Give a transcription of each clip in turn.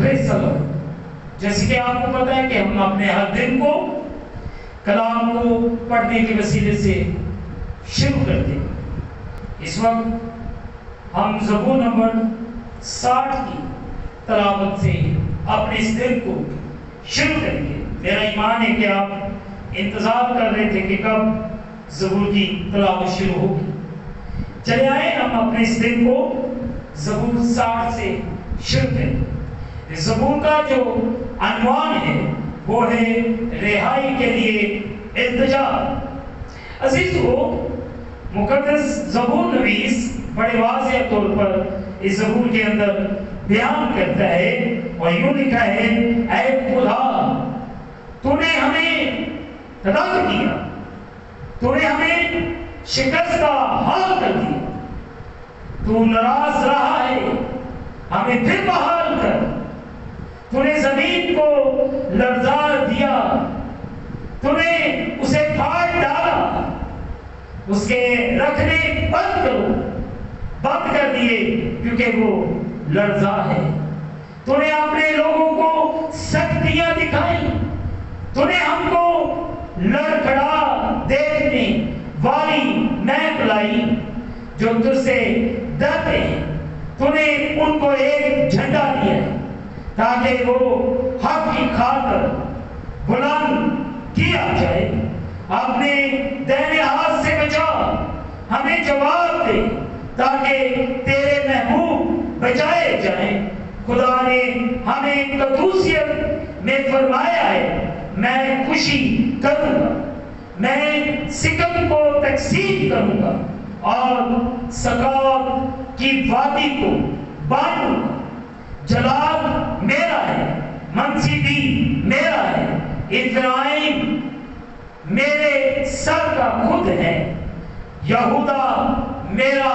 دوسرے سبب جیسے کہ آپ کو پتا ہے کہ ہم اپنے ہر دن کو کلام کو پڑھنے کے وسیلے سے شروع کرتے ہیں۔ اس وقت ہم زبور نمبر 60 کی تلاوت سے اپنے اس دن کو شروع کریں گے۔ میرا ایمان ہے کہ آپ انتظار کر رہے تھے کہ کب زبور کی تلاوت شروع ہوگی۔ چلے آئے ہم اپنے اس دن کو زبور 60 سے شروع کریں۔ اس زبور کا جو عنوان ہے وہ ہے رہائی کے لیے التجا۔ عزیزو، مقدس زبور نویس بڑے واضح طور پر اس زبور کے اندر بیان کرتا ہے اور یوں لکھا ہے، اے خدا تو نے ہمیں رنگ کیا، تو نے ہمیں شکستہ حال کر دیا، تو ناراض رہا ہے، ہمیں پھر بحال کر، تو نے زمین کو لرزا دیا، تو نے اسے پھاڑ ڈالا، اس کے رکھنے بند کر دیے کیونکہ وہ لرزا ہے۔ تو نے اپنے لوگوں کو سختیاں دکھائی، تو نے ہم کو لڑکھڑا دیکھنے والی محک لائی جو تجھ سے ڈرتے ہیں۔ تو نے ان کو ایک جھنڈا دیا تاکہ وہ حق کی خاطر بلند کیا جائے۔ اپنے دائیں ہاتھ سے بچا، ہمیں جواب دے تاکہ تیرے محبوب بچائے جائیں۔ خدا نے ہمیں قدوسیت میں فرمایا ہے، میں خوشی کروں گا، میں سکم کو تقسیم کروں گا اور سکات کی وادی کو بانٹوں گا۔ جلال میرا ہے، منصی بھی میرا ہے، افرائیم میرے سر کا خود ہے، یہودا میرا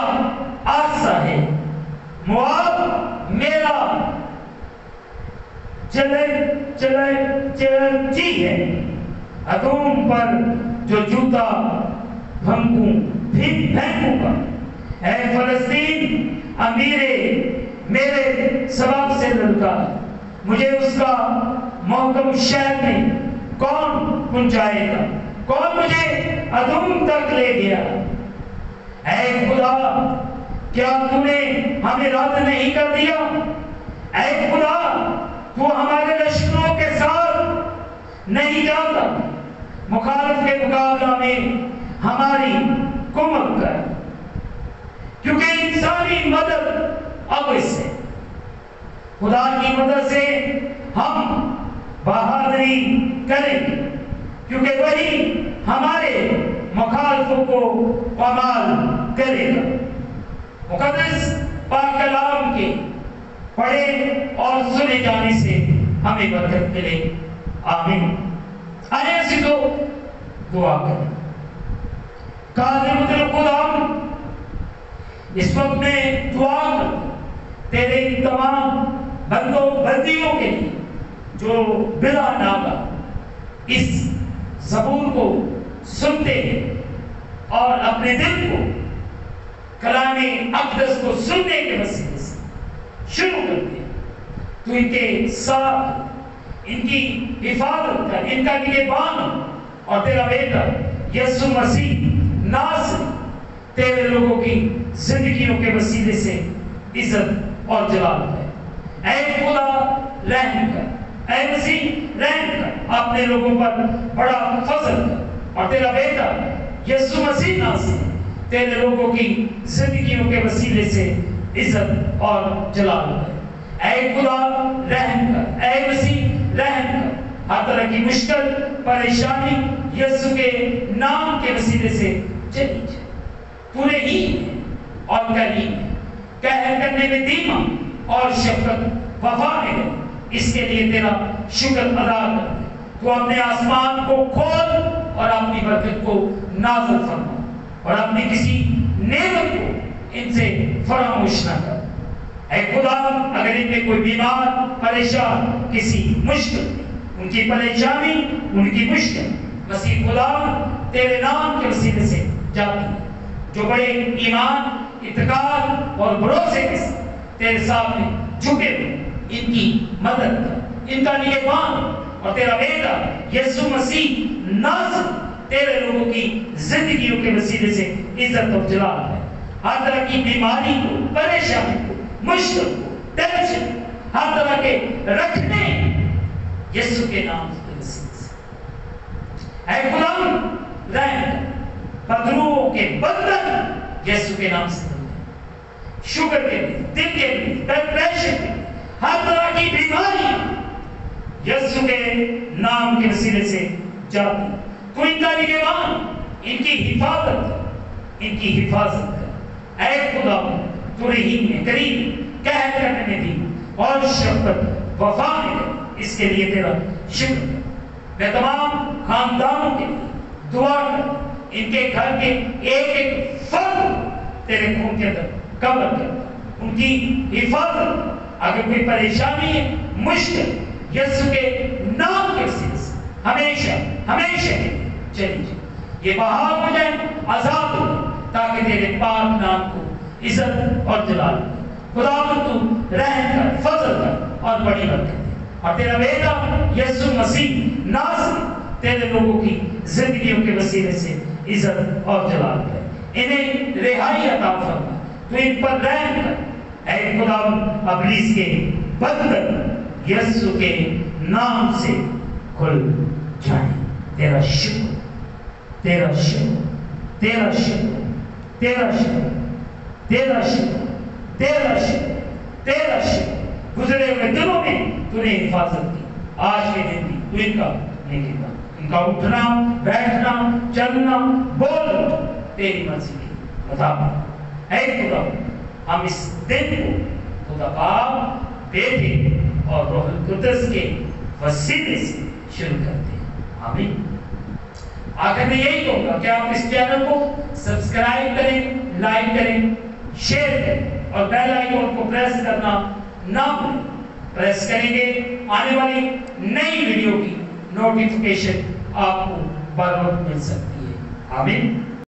عرصہ ہے، مواب میرا چلنچی ہے، ادوم پر جو جوتا پھینکوں گا۔ اے فلسطین میرے سبب سے لڑکا، مجھے اس کا محکم شہر میں کون پہنچائے گا؟ کون مجھے ادوم تک لے گیا؟ اے خدا کیا تو نے ہمیں رد نہیں کر دیا؟ اے خدا تو ہمارے لشکروں کے ساتھ نہیں جاتا، مخالف کے مقابلہ میں ہماری کمک کر، کیونکہ انسانی مدد اب اس سے، خدا کی مدد سے ہم بہادری کریں گے، کیونکہ وہی ہمارے مخالفوں کو پامال کرے گا۔ مقدس پاک کلام کے پڑھے اور سنے جانے سے ہمیں برکت ملے، آمین۔ آئے ایسی تو دعا کریں۔ قادر مطلب خدا، اس وقت میں دعا کر تیرے ان تمام بندوں بندیوں کے لیے جو بلا ناغہ اس زبور کو سنتے ہیں اور اپنے دل کو کلام اقدس کو سننے کے وسیلے سے شروع کرتے ہیں، تو ان کے ساتھ ان کی حفاظت کر، ان کا نگہبان، اور تیرا بیٹا یسوع مسیح ناصری تیرے لوگوں کی زندگیوں کے وسیلے سے عزت اور جلال ہے۔ اے خدا رحم کر، اے مسیح رحم کر، اپنے لوگوں پر بڑا فضل کر، اور تیرا بیٹا یسوع مسیح ناصری تیرے لوگوں کی زندگیوں کے وسیلے سے عزت اور جلال ہے۔ اے خدا رحم کر، اے مسیح رحم کر، ہر طرح کی مشکل پریشانی یسوع کے نام کے وسیلے سے چلی جائے۔ تو رحیم اور کریم ہے، قہر کرنے میں دھیما اور شفقت وفا میں ہے، اس کے لیے تیرا شکر ادا کرتے۔ تو اپنے آسمان کو کھول اور اپنی برکت کو نازل فرما، اور اپنی کسی نعمت کو ان سے فراموش نہ کر۔ اے خدا اگر ان میں کوئی بیمار پریشان کسی مشکل میں، ان کی پریشانی ان کی مشکل مسیح خدا تیرے نام کے وسیلے سے جاتی ہے، جو بڑے ایمان اتقاد اور بھروسے کے ساتھ تیرے سامنے جھکے ہوئے ان کی مدد کر، ان کا نگہبان اور تیرا بیٹا یسوع مسیح ناصر تیرے لوگوں کی زندگیوں کے وسیلے سے عزت اور جلال ہے۔ ہر طرح کی بیماری کو، پریشانی کو، مشکل کو، ٹینشن، ہر طرح کے رکھنے یسوع کے نام کے وسیلے سے اے خدا رحم بدروؤں کے بندھن یسوع کے نام سے شوگر کے بھی، دل کے بھی، بلڈ پریشر کے، ہر طرح کی بیماری یسوع کے نام کے وسیلے سے جاتی۔ تو ان کا نگہبان، ان کی حفاظت، ان کی حفاظت کر اے خدا۔ تو رحیم میں، کریم، قہر کرنے میں بھی اور شفقت وفا میں کر، اس کے لیے تیرا شکر کر۔ میں تمام خاندانوں کے لیے دعا کر، ان کے گھر کے ایک ایک فرد تیرے خون کے اندر قبر کر، ان کی حفاظت، اگر کوئی پریشانی ہے، مشکل یسوع کے نام کے وسیلے سے ہمیشہ ہمیشہ چلی جائے، یہ بحال ہو جائے، آزاد ہو، تاکہ تیرے پاک نام کو عزت اور جلال دے۔ خدا تو رحم کر، فضل کر اور بڑی برکت دے، اور تیرا بیٹا یسوع مسیح ناصری تیرے لوگوں کی زندگیوں کے وسیلے سے عزت اور جلال دے، انہیں رہائی عطا فرما، تو ان پر رحم کر اے خدا۔ ابلیس کے بندھن یسوع کے نام سے کھل جائیں۔ تیرا شکر، تیرا شکر، تیرا شکر، تیرا شکر، تیرا شکر، تیرا شکر، تیرا شکر۔ گزرے ہوئے دنوں میں تو نے حفاظت کی، آج کے دن بھی تو ان کا نگہبان، ان کا اٹھنا بیٹھنا چلنا بولنا تیری مرضی کے مطابق۔ اے خدا ہم اس دن کو خدا باپ، بیٹے اور روح القدس کے وسیلے سے شروع کرتے ہیں، آمین۔ آخر میں یہی کہوں گا کہ آپ اس چینل کو سبسکرائب کریں، لائک کریں، شیئر کریں اور بیل آئیکن کو پریس کرنا نہ بھولیں۔ پریس کریں گے آنے والی نئی ویڈیو کی نوٹیفیکیشن آپ کو بر وقت مل سکتی ہے، آمین۔